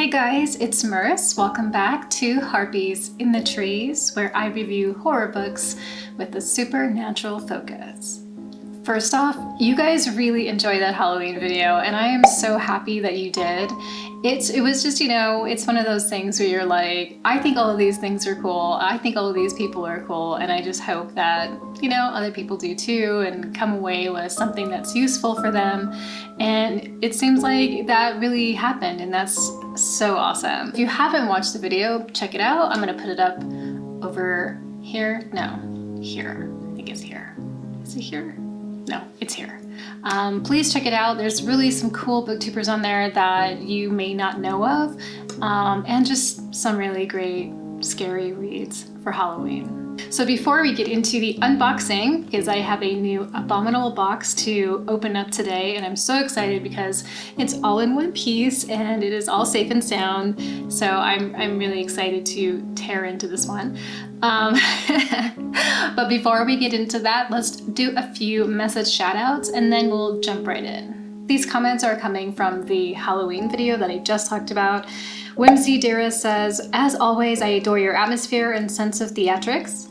Hey guys, it's Maris. Welcome back to Harpies in the Trees, where I review horror books with a supernatural focus. First off, you guys really enjoyed that Halloween video, and I am so happy that you did. It was just, it's one of those things where you're like, I think all of these things are cool, I think all of these people are cool, and I just hope that, other people do too and come away with something that's useful for them. And it seems like that really happened, and that's so awesome. If you haven't watched the video, check it out. I'm gonna put it up over here. No, here. I think it's here. Is it here? No, it's here. Please check it out. There's really some cool booktubers on there that you may not know of, and just some really great scary reads for Halloween. So before we get into the unboxing, because I have a new Abominable box to open up today, and I'm so excited because it's all in one piece and it is all safe and sound. So I'm really excited to tear into this one. But before we get into that, let's do a few message shout outs and then we'll jump right in. These comments are coming from the Halloween video that I just talked about. Whimsy Dara says, as always, I adore your atmosphere and sense of theatrics.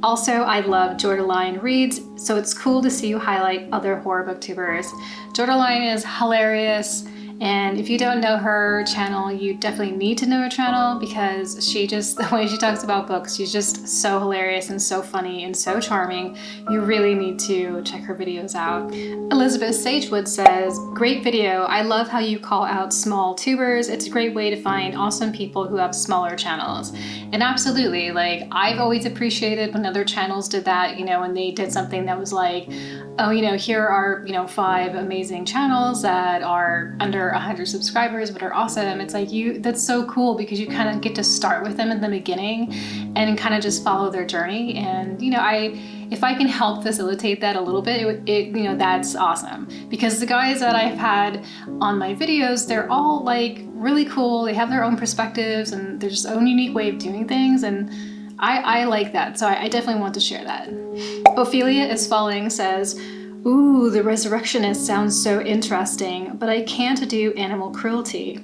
Also, I love Jordaline Reads, so it's cool to see you highlight other horror booktubers. Jordaline is hilarious, and if you don't know her channel, you definitely need to know her channel because the way she talks about books, she's just so hilarious and so funny and so charming. You really need to check her videos out. Elizabeth Sagewood says, great video. I love how you call out small tubers. It's a great way to find awesome people who have smaller channels. And absolutely, I've always appreciated when other channels did that, when they did something that was like, oh, here are, 5 amazing channels that are under 100 subscribers but are awesome. It's like that's so cool because you kind of get to start with them in the beginning and kind of just follow their journey. And if I can help facilitate that a little bit, that's awesome, because the guys that I've had on my videos, they're all really cool. They have their own perspectives and their just own unique way of doing things, and I like that, so I definitely want to share that. Ophelia is Falling says, ooh, the resurrectionist sounds so interesting, but I can't do animal cruelty.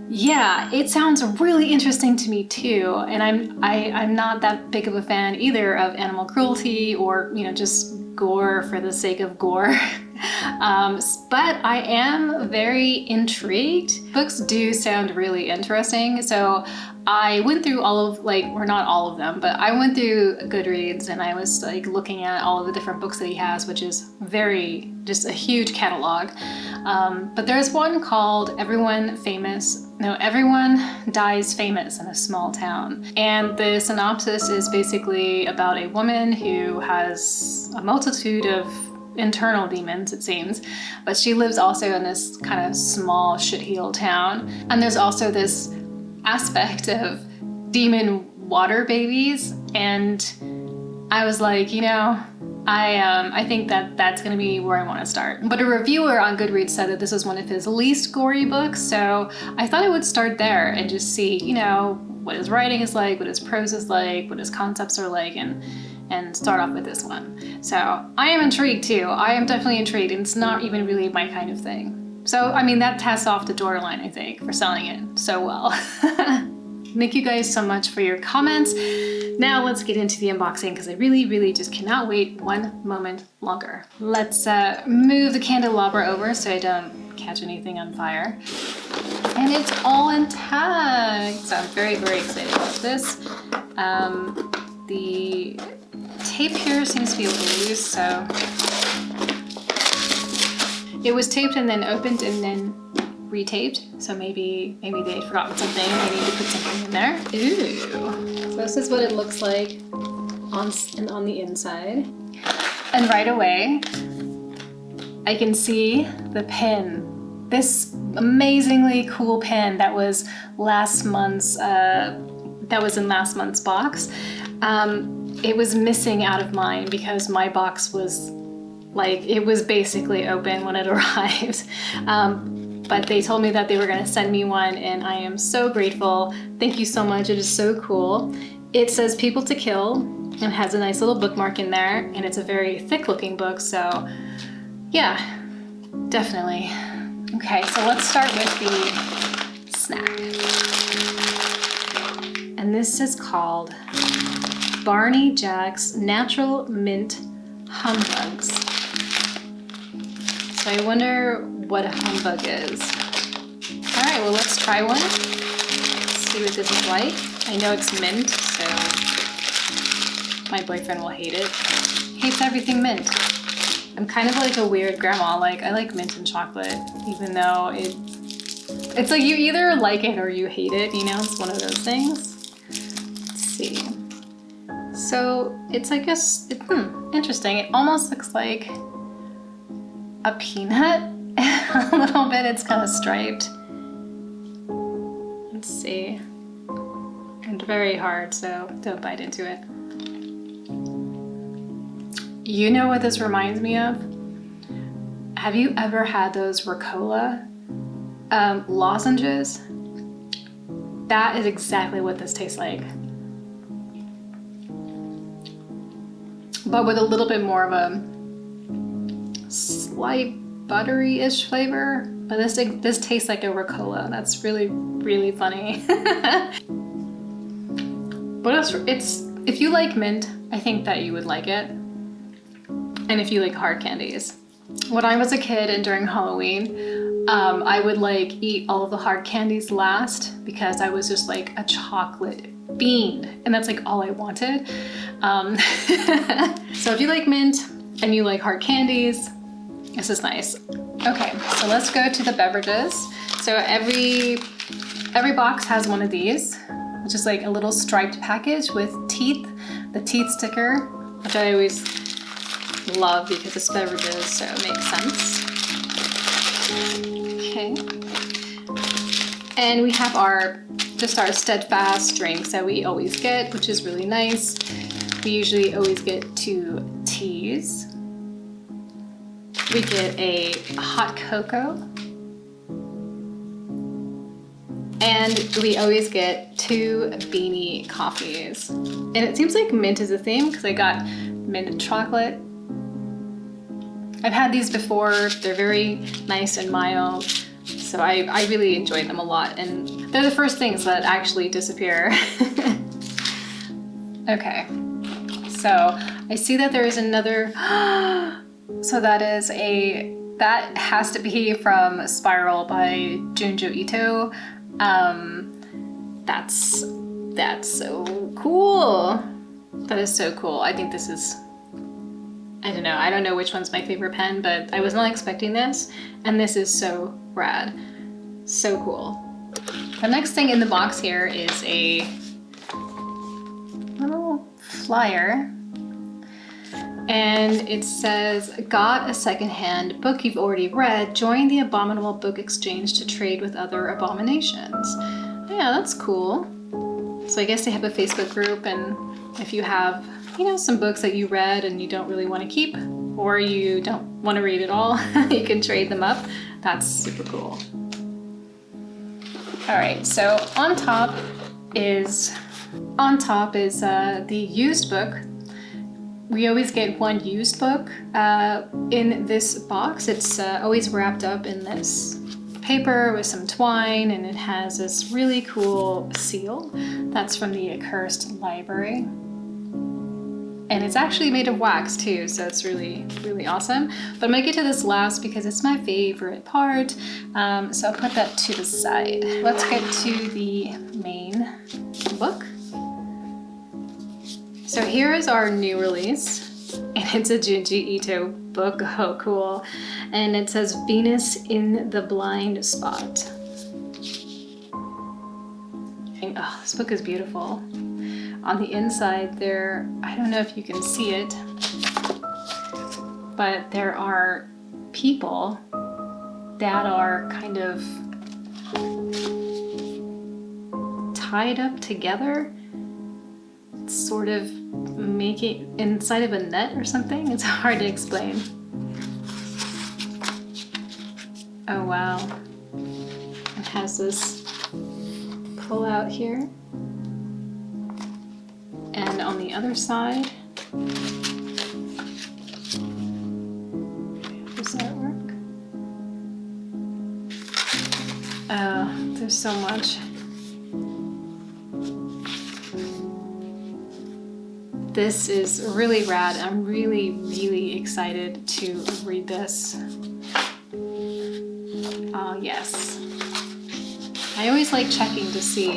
Yeah, it sounds really interesting to me too, and I'm not that big of a fan either of animal cruelty or just gore for the sake of gore. But I am very intrigued. Books do sound really interesting, so I went through all of, or not all of them, but I went through GOODREADS and I was looking at all of the different books that he has, which is just a huge catalog. But there's one called Everyone Dies Famous in a Small Town. And the synopsis is basically about a woman who has a multitude of internal demons, it seems, but she lives also in this kind of small shitheel town. And there's also this aspect of demon water babies, and I was like, I think that's gonna be where I want to start. But a reviewer on GOODREADS said that this is one of his least gory books, so I thought I would start there and just see, what his writing is like, what his prose is like, what his concepts are like, and start off with this one. So I am intrigued too. I am definitely intrigued, and it's not even really my kind of thing. So, that hats off to Jordaline, I think, for selling it so well. Thank you guys so much for your comments. Now let's get into the unboxing because I really, really just cannot wait one moment longer. Let's move the candelabra over so I don't catch anything on fire. And it's all intact, so I'm very, very excited about this. The tape here seems to be a little loose, so it was taped and then opened and then retaped, so maybe they'd forgotten something and they need to put something in there. Ooh. So this is what it looks like on the inside. And right away, I can see the pin. This amazingly cool pin that was in last month's box. It was missing out of mine because my box was it was basically open when it arrived. But they told me that they were going to send me one, and I am so grateful. Thank you so much. It is so cool. It says People to Kill and has a nice little bookmark in there, and it's a very thick looking book, so yeah, definitely. Okay, so let's start with the snack. And this is called Barney Jack's Natural Mint Humbugs. So I wonder what a humbug is. All right, well, let's try one. Let's see what this is like. I know it's mint, so my boyfriend will hate it. Hates everything mint. I'm kind of like a weird grandma. Like, I like mint and chocolate, even though it's like you either like it or you hate it, you know? It's one of those things. Let's see. So it's like interesting. It almost looks like a peanut a little bit. It's kind of striped. Let's see. And very hard, so don't bite into it. You know what this reminds me of? Have you ever had those Ricola lozenges? That is exactly what this tastes like. But with a little bit more of a slight buttery-ish flavor. But this tastes like a Ricola. That's really, really funny. But if you like mint, I think that you would like it. And if you like hard candies. When I was a kid and during Halloween, I would like eat all of the hard candies last because I was just like a chocolate fiend, and that's like all I wanted. So if you like mint and you like hard candies, this is nice. Okay, so let's go to the beverages. So every box has one of these, which is like a little striped package with teeth, the teeth sticker, which I always love because it's beverages, so it makes sense. Okay. And we have our steadfast drinks that we always get, which is really nice. We usually always get 2 teas. We get a hot cocoa. And we always get 2 beanie coffees. And it seems like mint is a theme because I got mint chocolate. I've had these before. They're very nice and mild. So I really enjoy them a lot. And they're the first things that actually disappear. Okay. So I see that there is another, so that has to be from Spiral by Junjo Ito. That's so cool. That is so cool. I think this is, I don't know which one's my favorite pen, but I was not expecting this, and this is so rad. So cool. The next thing in the box here is a little flyer, and it says, got a secondhand book you've already read, join the Abominable Book Exchange to trade with other abominations. Yeah, that's cool. So I guess they have a Facebook group, and if you have, some books that you read and you don't really want to keep, or you don't want to read at all, you can trade them up. That's super cool. All right, so on top is the used book. We always get 1 used book in this box. It's always wrapped up in this paper with some twine, and it has this really cool seal that's from the Accursed Library. And it's actually made of wax too, so it's really, really awesome. But I'm gonna get to this last because it's my favorite part. So I'll put that to the side. Let's get to the main book. So here is our new release, and it's a Junji Ito book. Oh, cool. And it says Venus in the Blind Spot. And, oh, this book is beautiful. On the inside there, I don't know if you can see it, but there are people that are kind of tied up together, sort of making inside of a net or something. It's hard to explain. Oh wow. It has this pull out here. And on the other side, does that work? There's so much. This is really rad. I'm really, really excited to read this. Oh, yes. I always like checking to see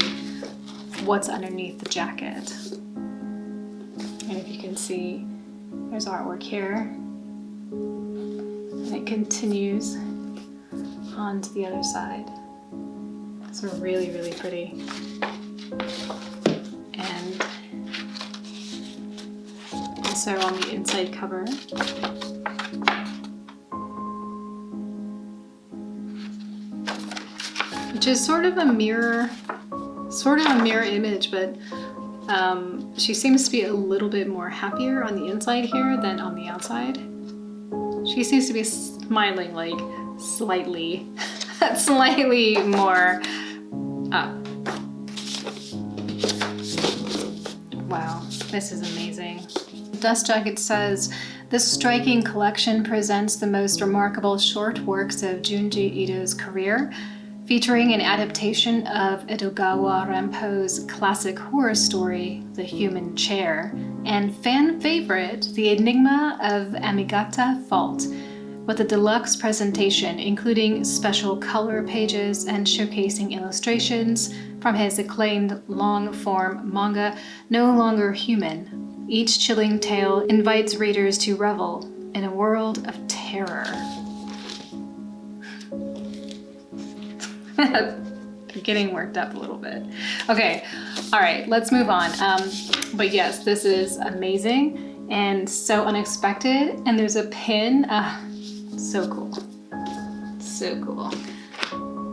what's underneath the jacket. And if you can see, there's artwork here. And it continues on to the other side. It's really, really pretty. And also on the inside cover, which is sort of a mirror image, but she seems to be a little bit more happier on the inside here than on the outside. She seems to be smiling like slightly more up. Wow, this is amazing. Dust Jacket says, this striking collection presents the most remarkable short works of Junji Ito's career, featuring an adaptation of Edogawa Rampo's classic horror story, The Human Chair, and fan favorite, The Enigma of Amigata Fault, with a deluxe presentation including special color pages and showcasing illustrations from his acclaimed long-form manga, No Longer Human. Each chilling tale invites readers to revel in a world of terror. I'm getting worked up a little bit. Okay, all right, let's move on. But yes, this is amazing and so unexpected. And there's a pin. So cool. So cool.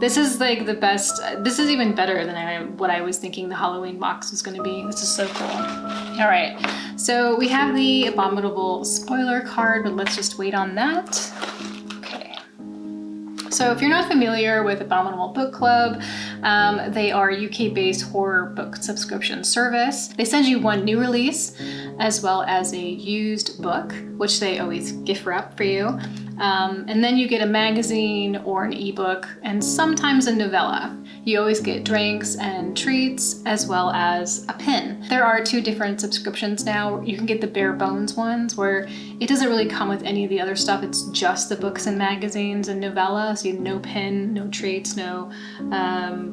This is like the best. This is even better than what I was thinking the Halloween box was going to be. This is so cool. All right, so we have the Abominable spoiler card, but let's just wait on that. So if you're not familiar with Abominable Book Club, they are a UK-based horror book subscription service. They send you one new release as well as a used book, which they always gift wrap for you. And then you get a magazine or an ebook and sometimes a novella. You always get drinks and treats as well as a pin. There are 2 different subscriptions now. You can get the bare bones ones where it doesn't really come with any of the other stuff. It's just the books and magazines and novella. So you have no pin, no treats, no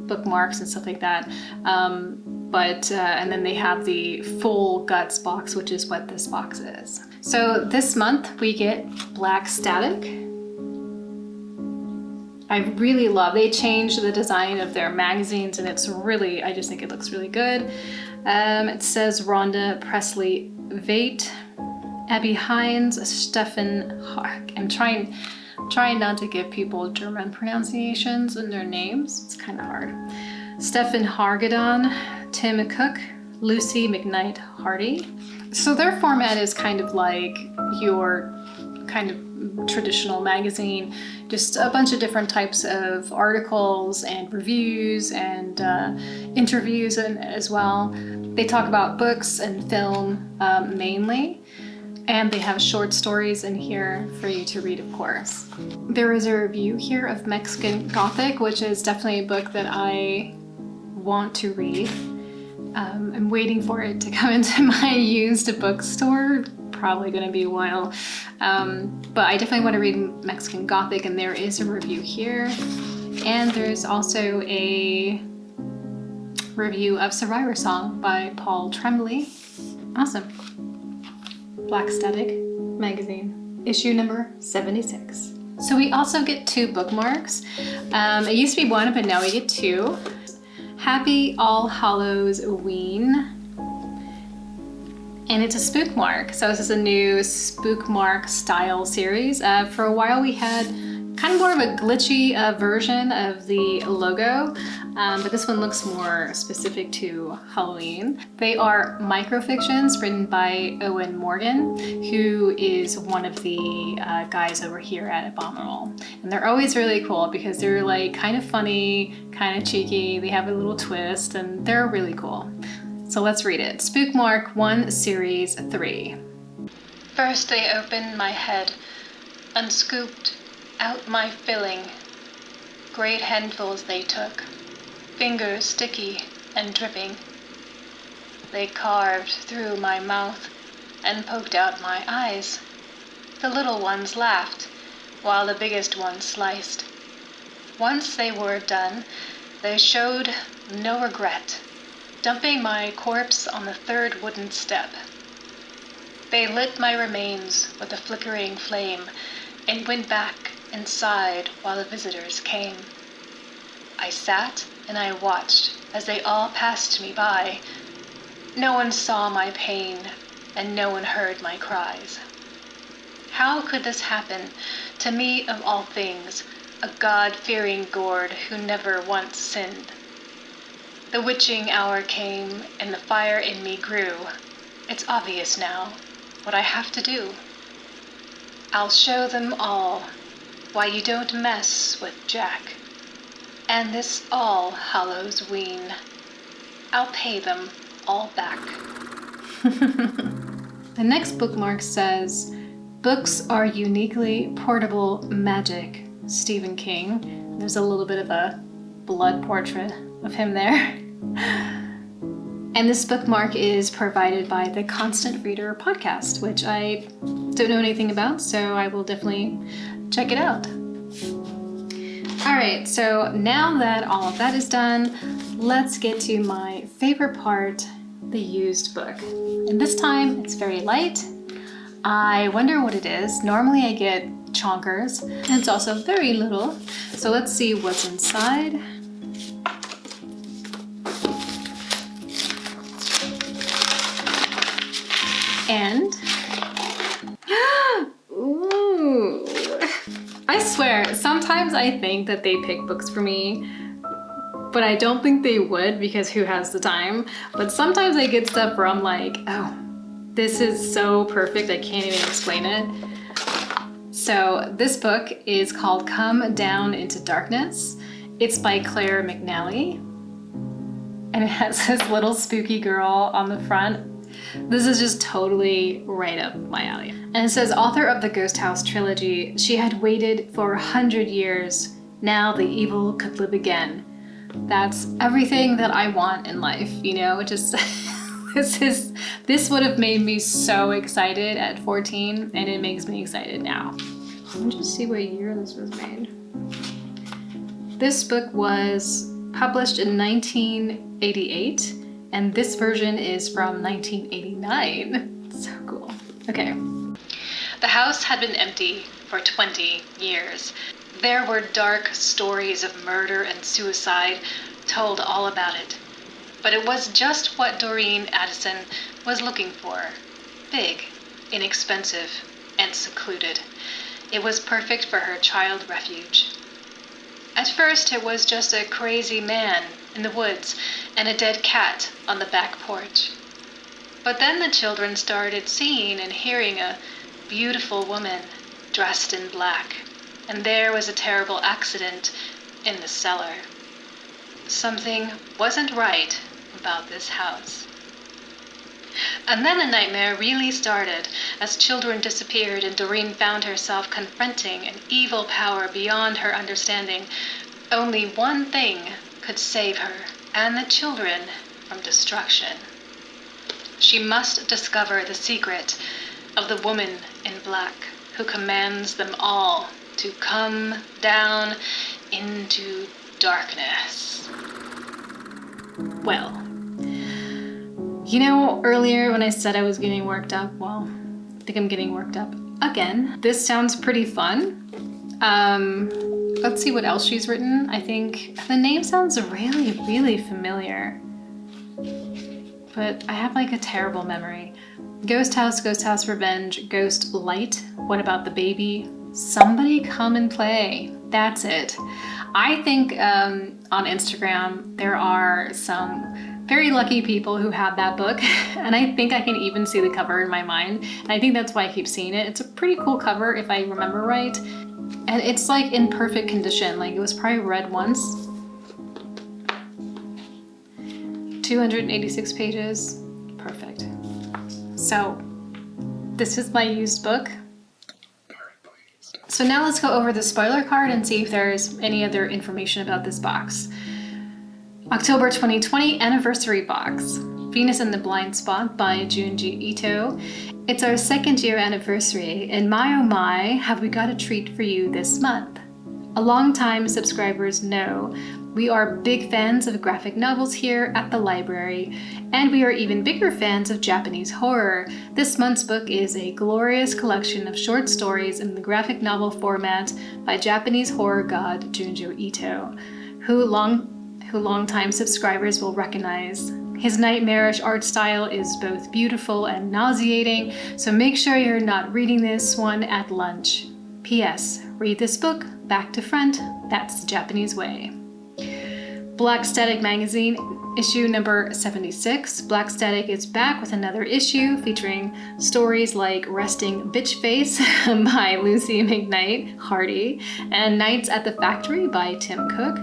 bookmarks and stuff like that. And then they have the full guts box, which is what this box is. So this month we get Black Static. I really love, they changed the design of their magazines and it's really, I just think it looks really good. It says Rhonda Presley Veit, Abby Hines, Stefan Hark. I'm trying not to give people German pronunciations in their names. It's kind of hard. Stefan Hargadon, Tim Cook, Lucy McKnight Hardy. So their format is kind of like your kind of traditional magazine, just a bunch of different types of articles and reviews and interviews as well. They talk about books and film mainly, and they have short stories in here for you to read, of course. There is a review here of Mexican Gothic, which is definitely a book that I want to read. I'm waiting for it to come into my used bookstore. Probably gonna be a while. But I definitely want to read Mexican Gothic, and there is a review here. And there's also a review of Survivor Song by Paul Tremblay. Awesome. Black Static magazine, issue number 76. So we also get 2 bookmarks. It used to be 1, but now we get 2. Happy All Hallows Ween. And it's a spook mark. So this is a new spook mark style series. For a while we had kind of more of a glitchy version of the logo, but this one looks more specific to Halloween. They are microfictions written by Owen Morgan, who is one of the guys over here at Abominable. And they're always really cool because they're like kind of funny, kind of cheeky, they have a little twist, and they're really cool. So let's read it. Spookmark 1, Series 3. First they opened my head, unscooped out my filling, Great handfuls they took, fingers sticky and dripping. They carved through my mouth and poked out my eyes. The little ones laughed, while the biggest ones sliced. Once they were done, they showed no regret, dumping my corpse on the third wooden step. They lit my remains with a flickering flame and went back inside while the visitors came. I sat and I watched as they all passed me by. No one saw my pain and no one heard my cries. How could this happen to me of all things, a God-fearing gourd who never once sinned? The witching hour came and the fire in me grew. It's obvious now what I have to do. I'll show them all why you don't mess with Jack. And this All Hallows Ween, I'll pay them all back. The next bookmark says, books are uniquely portable magic, Stephen King. There's a little bit of a blood portrait of him there. And this bookmark is provided by the Constant Reader podcast, which I don't know anything about, so I will definitely check it out. Alright, so now that all of that is done, let's get to my favorite part, the used book. And this time it's very light. I wonder what it is. Normally I get chonkers, and it's also very little. So let's see what's inside. And ooh, I swear, sometimes I think that they pick books for me, but I don't think they would because who has the time? But sometimes I get stuff where I'm like, oh, this is so perfect, I can't even explain it. So this book is called Come Down into Darkness. It's by Claire McNally, and it has this little spooky girl on the front. This is just totally right up my alley. And it says, author of the Ghost House trilogy, she had waited for 100 years. Now the evil could live again. That's everything that I want in life, you know, just this would have made me so excited at 14, and it makes me excited now. Let me just see what year this was made. This book was published in 1988. And this version is from 1989. So cool. Okay. The house had been empty for 20 years. There were dark stories of murder and suicide told all about it. But it was just what Doreen Addison was looking for. Big, inexpensive, and secluded. It was perfect for her child refuge. At first, it was just a crazy man in the woods and a dead cat on the back porch. But then the children started seeing and hearing a beautiful woman dressed in black, and there was a terrible accident in the cellar. Something wasn't right about this house. And then the nightmare really started as children disappeared and Doreen found herself confronting an evil power beyond her understanding. Only one thing could save her and the children from destruction. She must discover the secret of the woman in black who commands them all to come down into darkness. Well, you know, earlier when I said I was getting worked up, well, I think I'm getting worked up again. This sounds pretty fun. Let's see what else she's written. I think the name sounds really, really familiar, but I have like a terrible memory. Ghost House Revenge, Ghost Light, What About the Baby, Somebody Come and Play. That's it. I think on Instagram there are some very lucky people who have that book, and I think I can even see the cover in my mind, and I think that's why I keep seeing it. It's a pretty cool cover if I remember right, and it's like in perfect condition. Like it was probably read once. 286 pages, perfect. So this is my used book. So now let's go over the spoiler card and see if there's any other information about this box. October 2020 Anniversary Box. Venus in the Blind Spot by Junji Ito. It's our 2nd year anniversary, and my oh my, have we got a treat for you this month. A long-time subscribers know we are big fans of graphic novels here at the library, and we are even bigger fans of Japanese horror. This month's book is a glorious collection of short stories in the graphic novel format by Japanese horror god Junji Ito, who longtime subscribers will recognize. His nightmarish art style is both beautiful and nauseating, so make sure you're not reading this one at lunch. P.S. Read this book back to front, that's the Japanese way. Black Static Magazine, issue number 76. Black Static is back with another issue featuring stories like Resting Bitch Face by Lucy McKnight Hardy and Nights at the Factory by Tim Cook,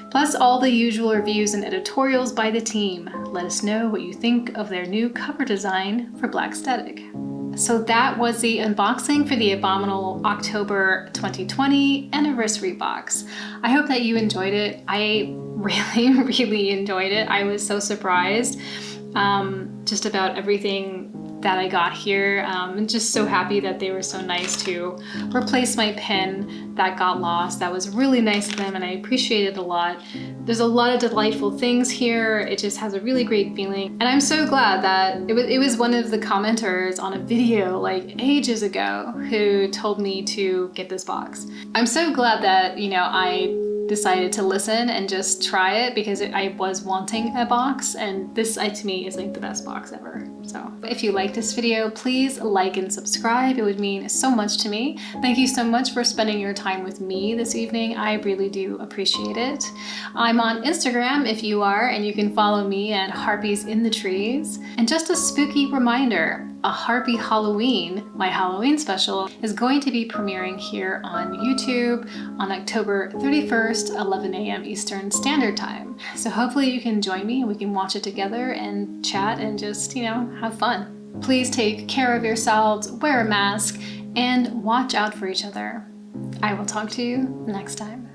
plus all the usual reviews and editorials by the team. Let us know what you think of their new cover design for Black Static. So that was the unboxing for the Abominable October 2020 Anniversary Box. I hope that you enjoyed it. I really enjoyed it. I was so surprised just about everything that I got here. I'm just so happy that they were so nice to replace my pen that got lost. That was really nice of them and I appreciate it a lot. There's a lot of delightful things here. It just has a really great feeling. And I'm so glad that it was one of the commenters on a video like ages ago who told me to get this box. I'm so glad that, you know, I decided to listen and just try it because I was wanting a box, and this to me is like the best box ever. So if you like this video, please like and subscribe. It would mean so much to me. Thank you so much for spending your time with me this evening. I really do appreciate it. I'm on Instagram if you are, and you can follow me at Harpies in the Trees. And just a spooky reminder, a Harpy Halloween, my Halloween special, is going to be premiering here on YouTube on October 31st, 11 a.m. Eastern Standard Time. So hopefully you can join me and we can watch it together and chat and just, you know, have fun. Please take care of yourselves, wear a mask, and watch out for each other. I will talk to you next time.